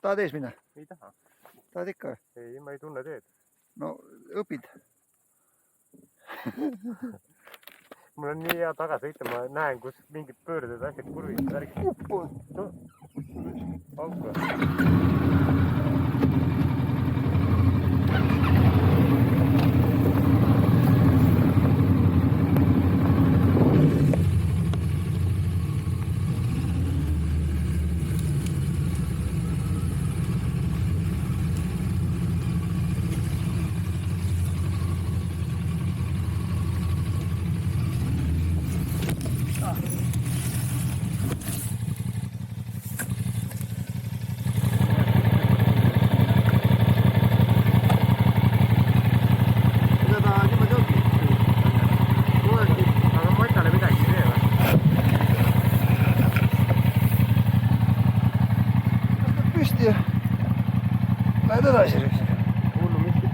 tahad ees minna? ei taha. Tahad ikka? ei, ma ei tunne teed. No õpid. Mul on nii hea taga sõita, ma näen, kus mingid pöörded, asjad, kurvid, värgid. Auku. Lähed edasi. Hullu miskit.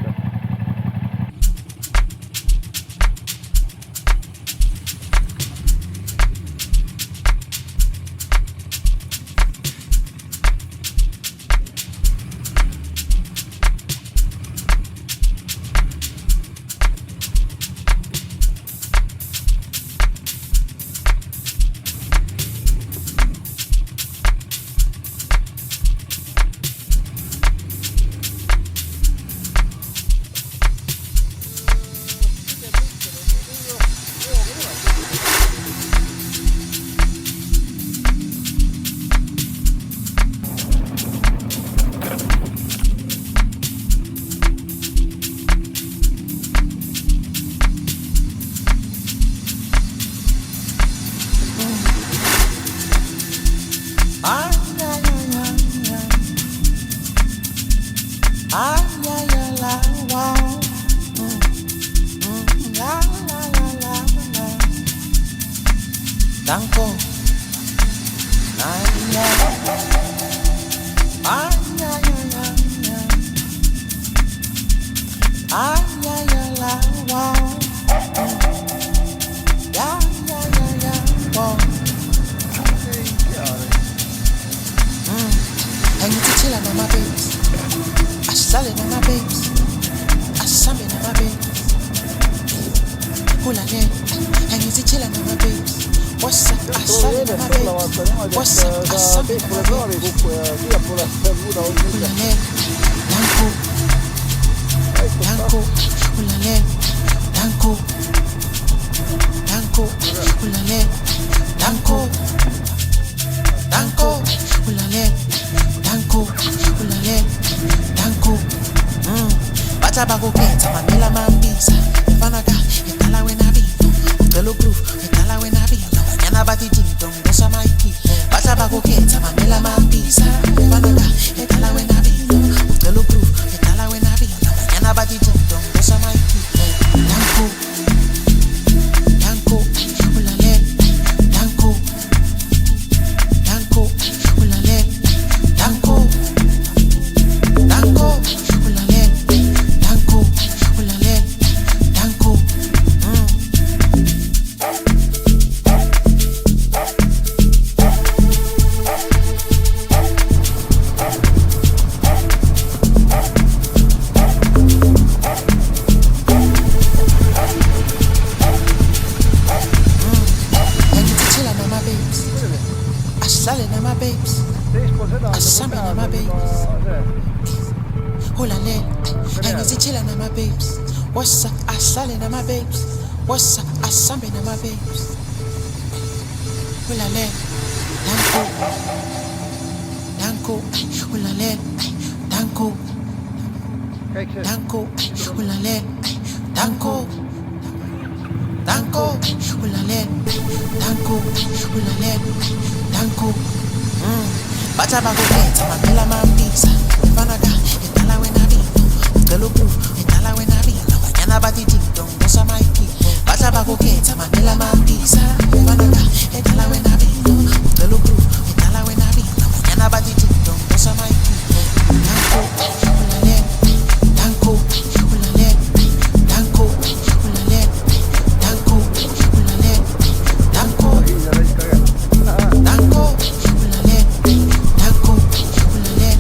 Danko, I need to chill on my babes. I sell it on my babes. I summon on my babes. I need to chill on my babes. What's up? I sell it on my babes. What's up? I summon on my babes. Danko, Danko, Danko, Danko, Danko, Danko, Danko, Danko. Bacha bago kenta mamela mambisa. Fanaga, etala wena bito. Utelo groove, etala wena bito. Yana bati jingdong, dosa maiki. Bacha bago kenta mamela mambisa. Fanaga, etala wena bito. Utelo groove, etala wena bito. Yana bati jingdong, dosa maiki. Danko, Danko, Danko, Danko, Danko, Danko, Danko, Danko. What's up? I selling on my babes. What's up? I summon on my babes. Hulale, Danko, Danko, hulale, Danko, Danko, hulale, Danko, Danko, hulale, Danko, hulale, Danko. Bacha bago keta mamela mambisa. Fanaga, etala wena bito. Utelo groove, etala wena bito. Yana bati jingdong, dosa maiki. Bacha bago keta mamela mambisa. Fanaga, etala wena bito. Utelo groove, etala wena bito. Yana bati jingdong, dosa maiki. Danko, hulale, Danko, hulale, Danko, hulale, Danko, hulale, Danko, Danko, hulale, Danko, hulale,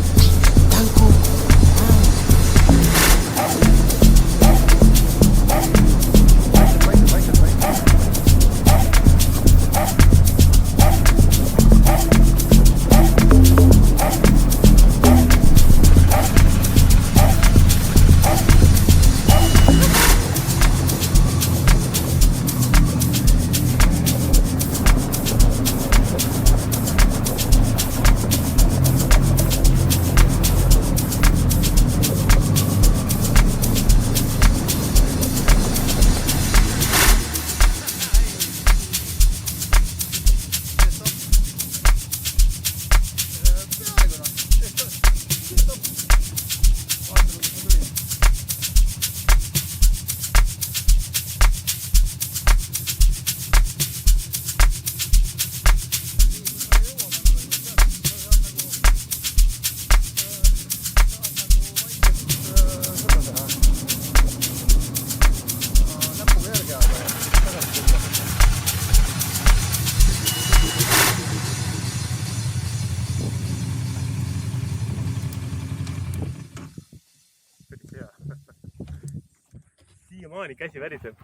siiamaani käsi väriseb.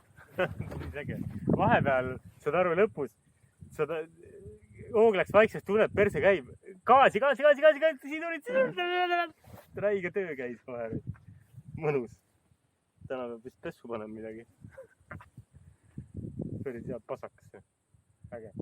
Vahepeal, saad aru, lõpus hoog läks vaikseks, tunned, perse käib. Gaasi, siin olid. Räige töö käis kohe. Mõnus. Täna peab vist pessu panema midagi. See oli sealt pasakasse. Äge.